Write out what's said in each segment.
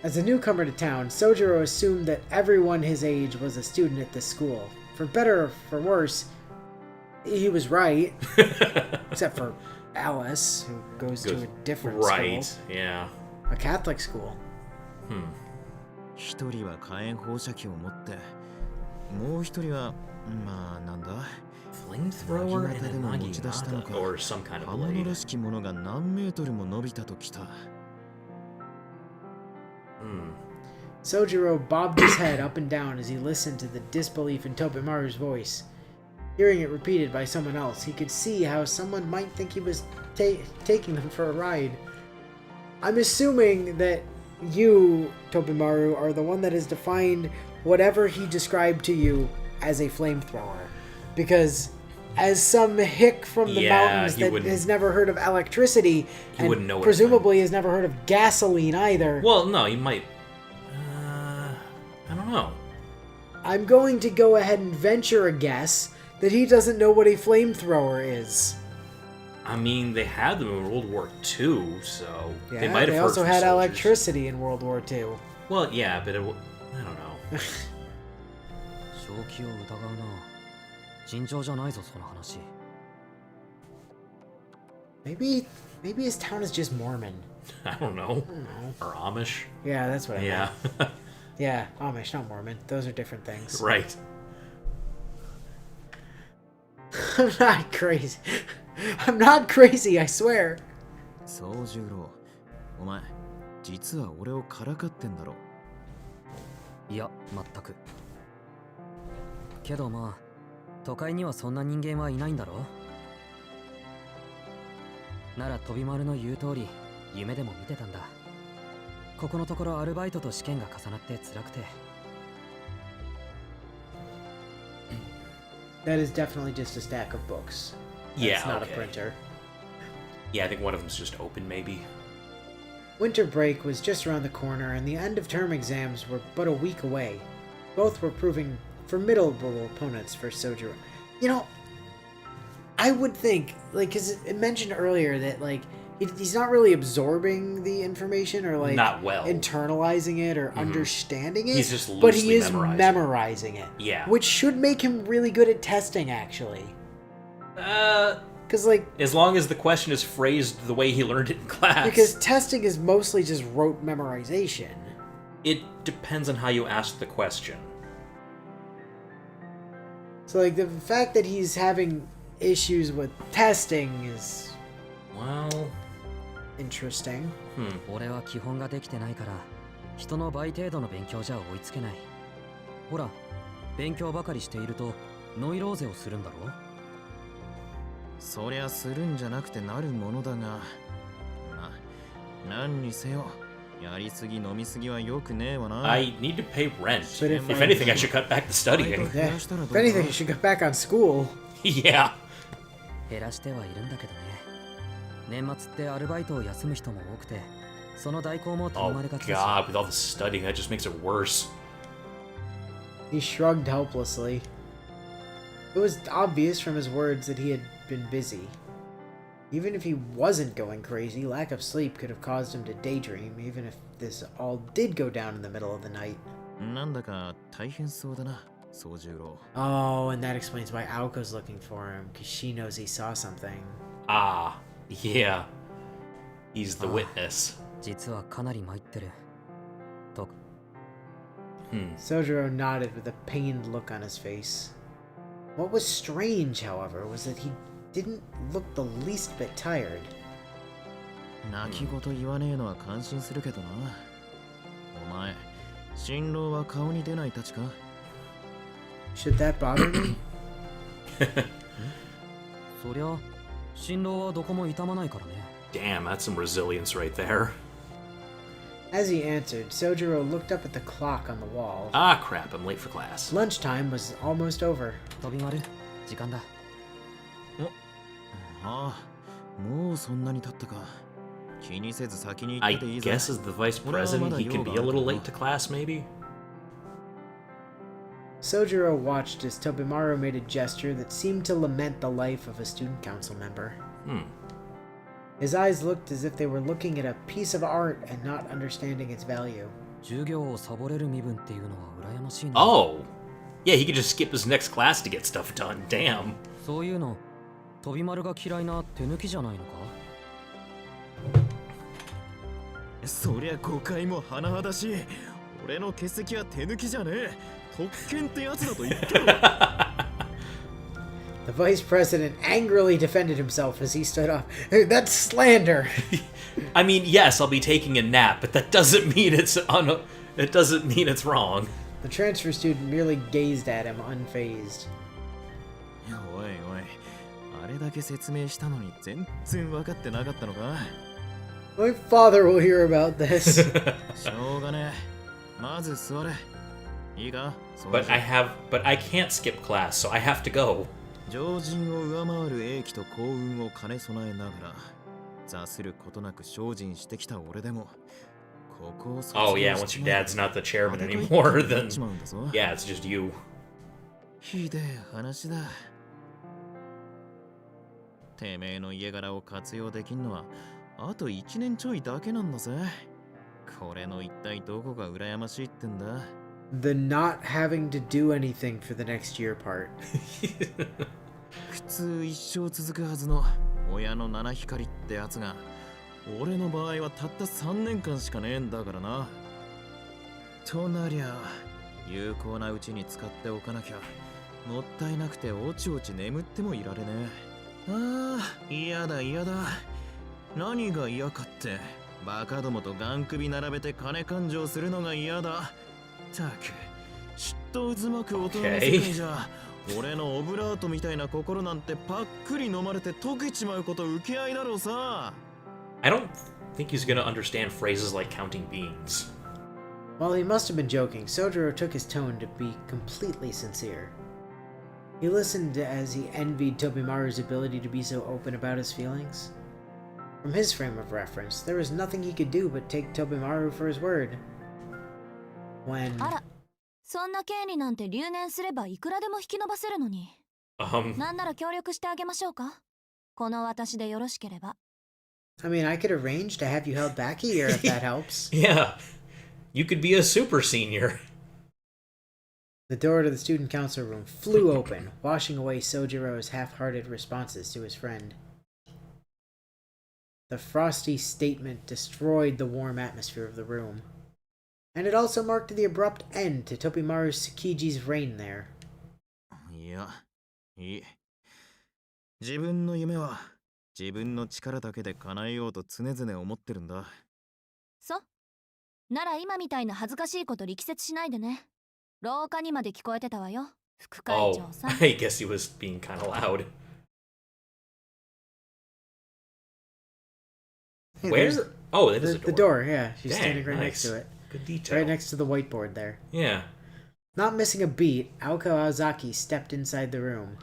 As a newcomer to town, Soujuuro assumed that everyone his age was a student at this school. For better or for worse, he was right. Except for Alice, who goes to a different school. Right, yeah. A Catholic school. 一人は火炎放射器を持って、もう一人は、まあなんだ Flamethrower and a naginata, or some kind of 刃物 blade. らしきものが何メートルも伸びたときた。Soujuuro bobbed his head up and down as he listened to the disbelief in Tobemaru's voice. Hearing it repeated by someone else, he could see how someone might think he was taking them for a ride. I'm assuming that you, Tobemaru, are the one that has defined whatever he described to you as a flamethrower. Because as some hick from the mountains that has never heard of electricity, and wouldn't know presumably has never heard of gasoline either. Well, no, he might... I don't know. I'm going to go ahead and venture a guess that he doesn't know what a flamethrower is. I mean, they had them in World War II, so Yeah, they might have they heard also from had soldiers. electricity in World War II. Well, yeah, but I don't know. 正気を疑うな。尋常じゃないぞ、その話。Maybe his town is just Mormon. I don't know. Or Amish. Yeah, that's what I Yeah. meant. Yeah, Amish, not Mormon. Those are different things. Right. I'm not crazy. I'm not crazy, I swear. 宗十郎、お前、実は俺をからかってんだろ。いや、全く。けどまあ、都会にはそんな人間はいないんだろ。なら飛び丸の言う通り、夢でも見てたんだ。ここのところアルバイトと試験が重なって辛くて。That is definitely just a stack of books. That's Yeah, not okay. a printer. Yeah, I think one of them's just open, maybe. Winter break was just around the corner, and the end of term exams were but a week away. Both were proving formidable opponents for Soujuuro. You know, I would think, like, because it mentioned earlier that, like, he's not really absorbing the information or, like, Not well. internalizing it or understanding it. He's just but he loosely is memorizing it. Yeah. Which should make him really good at testing, actually. Because, like... As long as the question is phrased the way he learned it in class. Because testing is mostly just rote memorization. It depends on how you ask the question. So, like, the fact that he's having issues with testing is... Well... interesting. 俺は基本ができてないから、人の倍程度の勉強じゃ追いつけない。ほら、勉強ばかりしているとノイローゼをするんだろ。そりゃするんじゃなくてなるものだが、まあ、何にせよ、やりすぎ飲みすぎは良くねえわな。I need to pay rent. But If anything, I should cut back the studying. Yeah. If anything, you should get back on school. Yeah. 減らしてはいるんだけどね。年末ってアルバイトを休む人も多くて、その代行も頼 Oh まれがちだし。 god, with all the studying, that just makes it worse. He shrugged helplessly. It was obvious from his words that he had been busy. Even if he wasn't going crazy, lack of sleep could have caused him to daydream, even if this all did go down in the middle of the night. なんだか大変そうだな、宗十郎。 Oh, and that explains why Aoko's looking for him, because she knows he saw something. Ah, yeah. He's the witness. 実はかなり参ってる。と。Soujuuro nodded with a pained look on his face. What was strange, however, was that he didn't look the least bit tired. 泣き言言わねえのは感心するけどな。お前、新郎は顔に出ないたちか？ Should that bother me? そりゃ、新郎はどこも痛まないからね。Damn, that's some resilience right there. As he answered, Soujuuro looked up at the clock on the wall. Ah, crap, I'm late for class. Lunchtime was almost over. 飛び丸、時間だ。ああ、もうそんなに経ったか。気にせず先に行っ I てていいぞ。 guess as the vice president, he can be a little late to class, maybe? Soujuuro watched as Tobemaru made a gesture that seemed to lament the life of a student council member. His eyes looked as if they were looking at a piece of art and not understanding its value. 授業をサボれる身分っていうのは羨ましいな。 Oh! Yeah, he could just skip his next class to get stuff done. Damn. そういうの飛び丸が嫌いな手抜きじゃないのか。そりゃ誤解も甚だしい。俺の欠席は手抜きじゃねえ。特権ってやつだと言ってろ。The vice president angrily defended himself as he stood up. That's slander! I mean, yes, I'll be taking a nap, but that doesn't mean it's wrong. The transfer student merely gazed at him, unfazed. おいおい、あれだけ説明したのに全然分かってなかったのか。My father will hear about this. しょうがねえ。まず座れ。いいか？ But I can't skip class, so I have to go. 常人を上回る英気と幸運を兼ね備えながら、座することなく精進してきた俺でも、ここを卒業 Oh yeah, once your dad's not the chairman anymore, then yeah, it's just you. ひでえ話だ。てめえの家柄を活用できんのはあと1年ちょいだけなんだぜ。これの一体どこが羨ましいってんだ。 The not having to do anything for the next year part. 普通一生続くはずの親の七光ってやつが、俺の場合はたった3年間しかねえんだからな。となりゃ有効なうちに使っておかなきゃもったいなくておちおち眠ってもいられねえ。ああ、嫌だ嫌だ。何が嫌かってバカどもとガン首並べて金勘定するのが嫌だ。たく嫉妬渦巻く大人の世界じゃ、俺のオブラートみたいな心なんてパックリ飲まれて溶けちまうこと受け合いだろうさ。 I don't think he's gonna understand phrases like counting beans. While he must have been joking, Soujuuro took his tone to be completely sincere. He listened as he envied Tobimaru's ability to be so open about his feelings. From his frame of reference, there was nothing he could do but take Tobimaru for his word. When... あら、そんな経理なんて留年すればいくらでも引き延ばせるのに。なんなら協力してあげましょうか。この私でよろしければ。I mean, I could arrange to have you held back a year if that helps. Yeah, you could be a super senior. The door to the student council room flew open, washing away Soujuro's half-hearted responses to his friend. The frosty statement destroyed the warm atmosphere of the room. And it also marked the abrupt end to Tobimaru Tsukiji's reign there. いや、いい。自分の夢は自分の力だけで叶えようと常々思ってるんだ。そう。なら今みたいな恥ずかしいこと力説しないでね。廊下にまで聞こえてたわよ、副会 Oh, 長さん。I guess he was being kind of loud. Hey, Where? there's Oh, that is a door. the door, yeah. She's Dang, standing right nice. next to it. Good detail. Right next to the whiteboard there. Yeah. Not missing a beat, Aoko Aozaki stepped inside the room.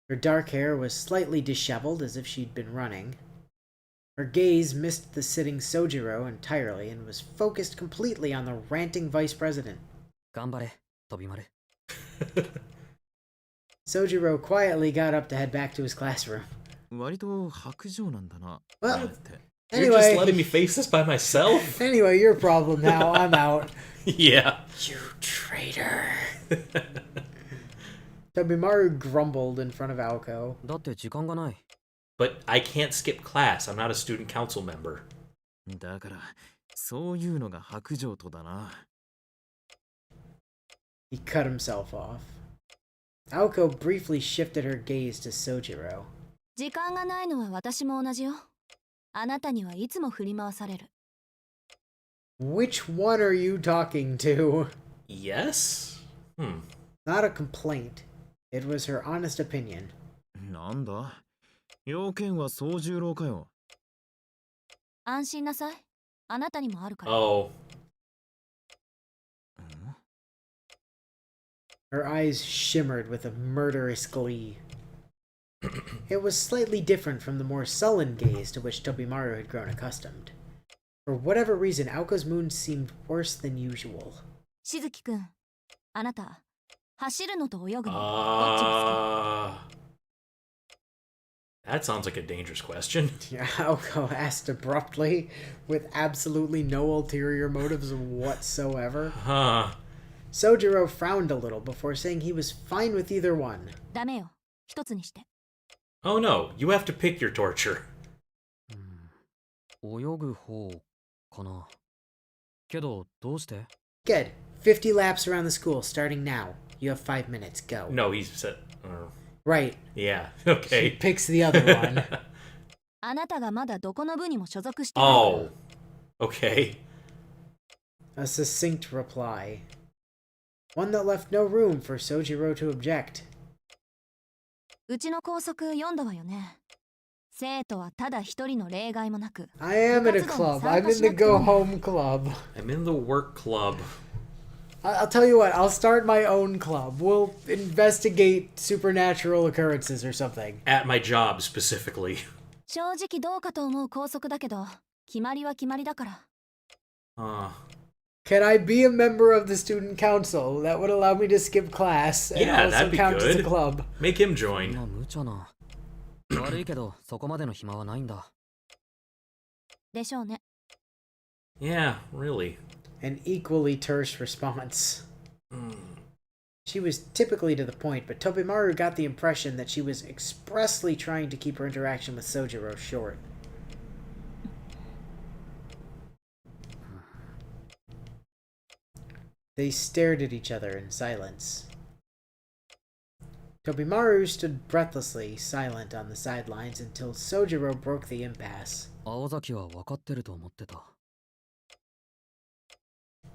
Her dark hair was slightly disheveled as if she'd been running. Her gaze missed the sitting Soujuuro entirely and was focused completely on the ranting vice president. 頑張れ、飛び丸。 Soujuuro quietly got up to head back to his classroom. 割と白状なんだな。 Well, You're just anyway, letting me face this by myself? anyway, your problem now. I'm out. Yeah. You traitor. Tobimaru grumbled in front of Aoko. だって時間がない。 But I can't skip class. I'm not a student council member. だからそういうのが白状とだな。 He cut himself off. Aoko briefly shifted her gaze to Soujuuro. 時間がないのは私も同じよ。あなたにはいつも振り回される。 Which one are you talking to? Yes? Not a complaint. It was her honest opinion. なんだ？要件は総十郎かよ。安心なさい。あなたにもあるから。Oh. Her eyes shimmered with a murderous glee. It was slightly different from the more sullen gaze to which Tobimaru had grown accustomed. For whatever reason, Aoko's mood seemed worse than usual. しずきくん、あなた、走るのと泳ぐの、どっちが好き？ That sounds like a dangerous question. Yeah, Aoko asked abruptly, with absolutely no ulterior motives whatsoever. Huh. Soujuuro frowned a little before saying he was fine with either one. ダメよ。一つにして。 Oh no, you have to pick your torture. 泳ぐ方かな。けど、どうして？ Good. 50 laps around the school, starting now. You have 5 minutes. Go. No, he said... Right. Yeah, He okay. picks the other one. あなたがまだどこの部にも所属してない。 Oh. Okay. A succinct reply. One that left no room for Soujuuro to object. うちの校則読んだわよね。生徒はただ一人の例外もなく。 I am in a club. I'm in the go home club. I'm in the work club. I'll tell you what, I'll start my own club. We'll investigate supernatural occurrences or something. At my job, specifically. 正直どうかと思う校則だけど、決まりは決まりだから。Can I be a member of the student council? That would allow me to skip class and Yeah, also that'd be count as a good. club. Make him join. 無茶な。悪いけど、そこまでの暇はないんだ。でしょうね。 Yeah, really. An equally terse response. She was typically to the point, but Tobemaru got the impression that she was expressly trying to keep her interaction with Soujuuro short. They stared at each other in silence. Tobemaru stood breathlessly silent on the sidelines until Soujuuro broke the impasse. 青崎は分かってると思ってた。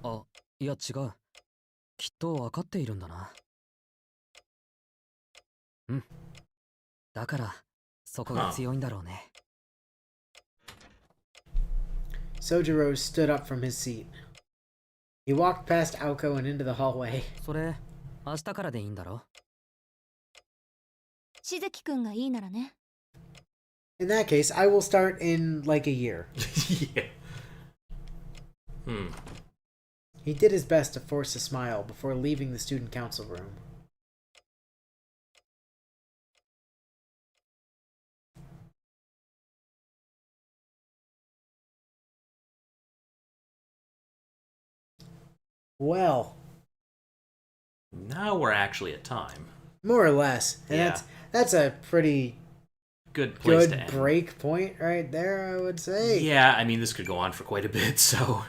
あ、いや違う。きっと分かっているんだな。うん。だから、そこが強いんだろうね。Soujuuro stood up from his seat. He walked past Aoko and into the hallway. それ、明日からでいいんだろ？しずきくんがいいならね。 In that case, I will start in like a year. Yeah. He did his best to force a smile before leaving the student council room. Well, Now we're actually at time. more or less. And Yeah. that's a pretty Good place to good end. break point right there, I would say. Yeah, I mean, this could go on for quite a bit, so...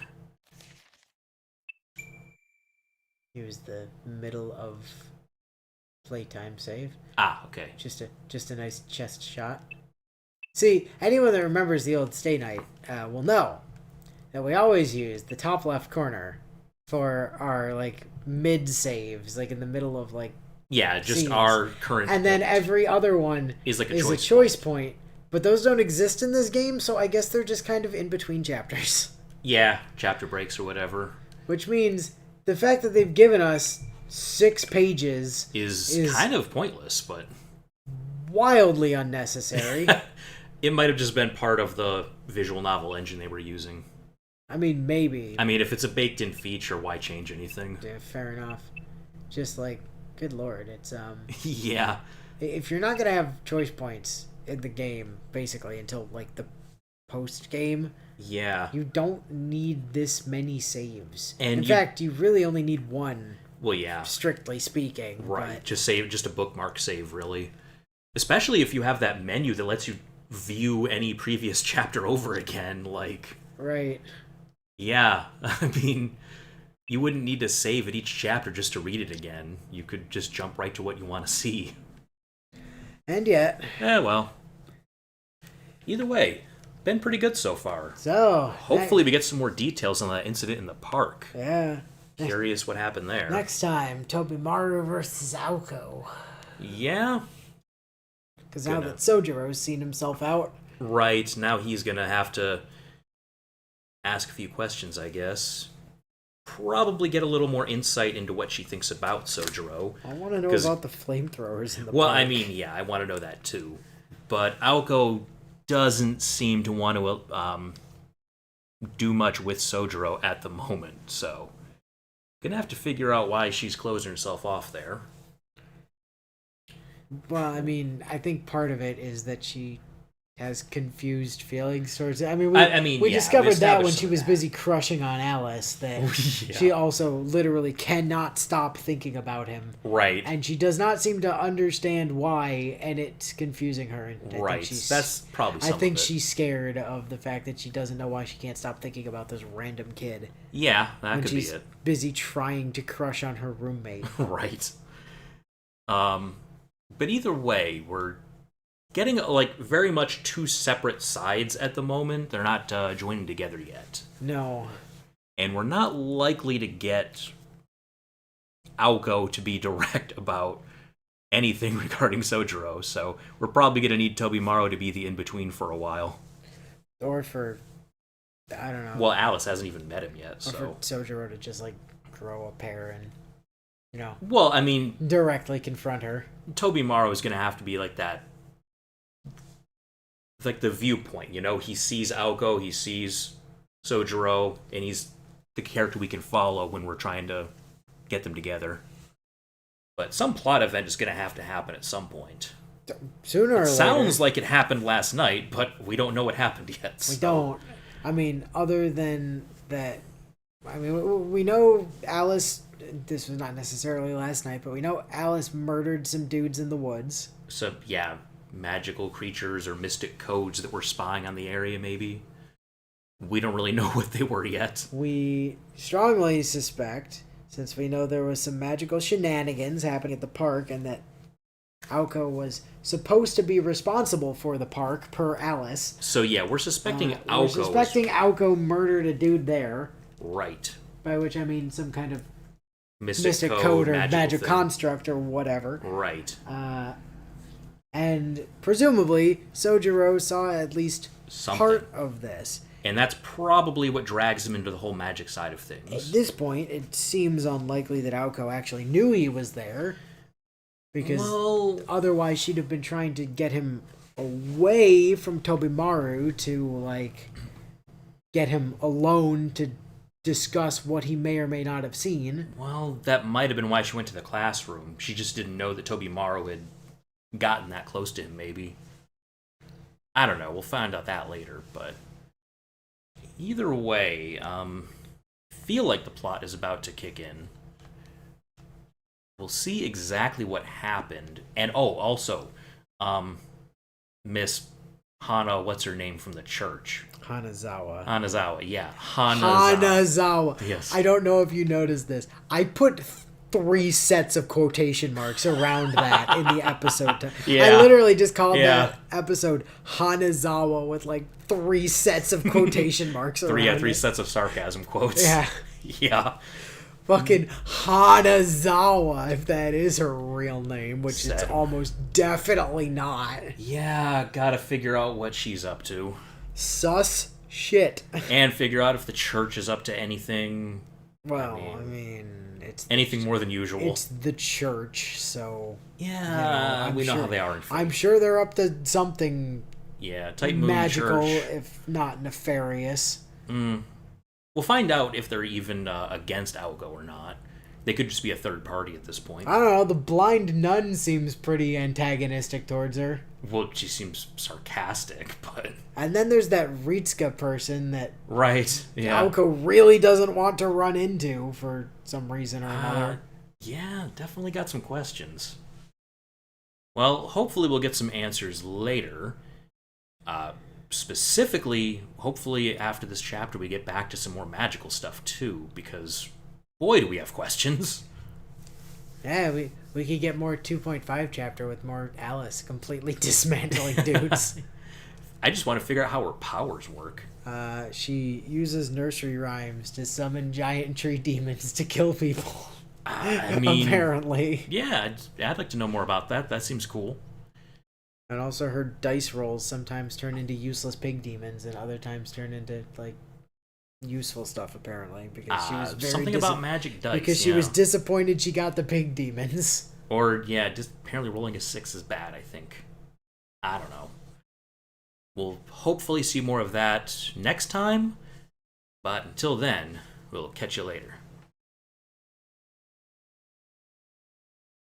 Here's the middle of playtime save. Ah, okay. Just a nice chest shot. See, anyone that remembers the old Stay Night will know that we always use the top left corner for our like mid saves, like in the middle of like Yeah, just scenes. our current... And then every other one is like a choice point. But those don't exist in this game, so I guess they're just kind of in between chapters. Yeah, chapter breaks or whatever. Which means the fact that they've given us 6 pages Is kind of pointless, but... wildly unnecessary. It might have just been part of the visual novel engine they were using. I mean, maybe. I mean, if it's a baked-in feature, why change anything? Yeah, fair enough. Just like, good lord, it's Yeah. if you're not gonna have choice points in the game, basically until like the post game, Yeah. you don't need this many saves. And in fact, you really only need one. Well, yeah. Strictly speaking, Right. but- Just a bookmark save, really. Especially if you have that menu that lets you view any previous chapter over again, like... Right. Yeah, I mean, you wouldn't need to save at each chapter just to read it again. You could just jump right to what you want to see. And yet... Well. Either way, been pretty good so far. So... Hopefully we get some more details on that incident in the park. Yeah. Curious what happened there. Next time, Tobemaru versus Aoko. Yeah? Because now that Soujuro's seen himself out... Right, now he's gonna have to ask a few questions, I guess. Probably get a little more insight into what she thinks about Soujuuro. I want to know about the flamethrowers in the Well, park. I mean, yeah, I want to know that too. But Aoko doesn't seem to want to do much with Soujuuro at the moment, so... Gonna have to figure out why she's closing herself off there. Well, I mean, I think part of it is that she has confused feelings towards it. I mean, we discovered that when she was busy crushing on Alice, that she also literally cannot stop thinking about him. Right. And she does not seem to understand why, and it's confusing her. And That's probably some I think of it. she's scared of the fact that she doesn't know why she can't stop thinking about this random kid. Yeah, that could be she's it. busy trying to crush on her roommate. Right. But either way, we're getting like very much two separate sides at the moment. They're not joining together yet. No. And we're not likely to get Aoko to be direct about anything regarding Soujuuro, so we're probably going to need Tobimaro to be the in-between for a while. Or for, I don't know. Well, Alice hasn't even met him yet, so. Or for Soujuuro to just, like, grow a pair and, you know. Well, I mean. Directly confront her. Tobimaro is going to have to be like that. Like the viewpoint, you know? He sees Aoko, he sees Soujuuro, and he's the character we can follow when we're trying to get them together. But some plot event is going to happen at some point. Sooner or later. Sounds like it happened last night, but we don't know what happened yet. We don't. I mean, other than that, I mean, we know Alice, this was not necessarily last night, but we know Alice murdered some dudes in the woods. So, yeah, magical creatures or mystic codes that were spying on the area, maybe. We don't really know what they were yet. We strongly suspect, since we know there was some magical shenanigans happening at the park and that Aoko was supposed to be responsible for the park, per Alice. So yeah, we're suspecting Aoko. We're suspecting Aoko murdered a dude there. Right. By which I mean some kind of mystic code or magic construct or whatever. Right. And presumably, Soujuuro saw at least part of this. And that's probably what drags him into the whole magic side of things. At this point, it seems unlikely that Aoko actually knew he was there. Because otherwise she'd have been trying to get him away from Tobimaro to, like, get him alone to discuss what he may or may not have seen. Well, that might have been why she went to the classroom. She just didn't know that Tobimaro had gotten that close to him, maybe. I don't know. We'll find out that later, but either way, feel like the plot is about to kick in. We'll see exactly what happened. And, also, Miss Hana, what's her name from the church? Hanazawa, yeah. Hanazawa. Yes. I don't know if you noticed this. I put 3 sets of quotation marks around that in the episode. Yeah. I literally just called that episode Hanazawa with, like, 3 sets of quotation marks around it. 3 sets of sarcasm quotes. Yeah. Yeah. Fucking Hanazawa, if that is her real name, which it's almost definitely not. Yeah, gotta figure out what she's up to. Sus shit. And figure out if the church is up to anything. Well, I mean it's anything more than usual. It's the church, so yeah, we know how they are in faith. I'm sure they're up to something. Yeah, Tight Moon magical, Church. if not nefarious. We'll find out if they're even against Aoko or not. They could just be a third party at this point. I don't know. The blind nun seems pretty antagonistic towards her. Well, she seems sarcastic, but... And then there's that Ritsuka person that... Right, yeah. Aoko really doesn't want to run into for some reason or another. Yeah, definitely got some questions. Well, hopefully we'll get some answers later. Specifically, hopefully after this chapter we get back to some more magical stuff too, because boy do we have questions. Yeah, we could get more 2.5 chapter with more Alice completely dismantling dudes. I just want to figure out how her powers work. She uses nursery rhymes to summon giant tree demons to kill people. I mean, apparently. Yeah, I'd like to know more about that. That seems cool. And also her dice rolls sometimes turn into useless pig demons and other times turn into, like, useful stuff, apparently. Because she was very something about magic dice. Because she was disappointed she got the pig demons. Or, yeah, just apparently rolling a 6 is bad, I think. I don't know. We'll hopefully see more of that next time. But until then, we'll catch you later.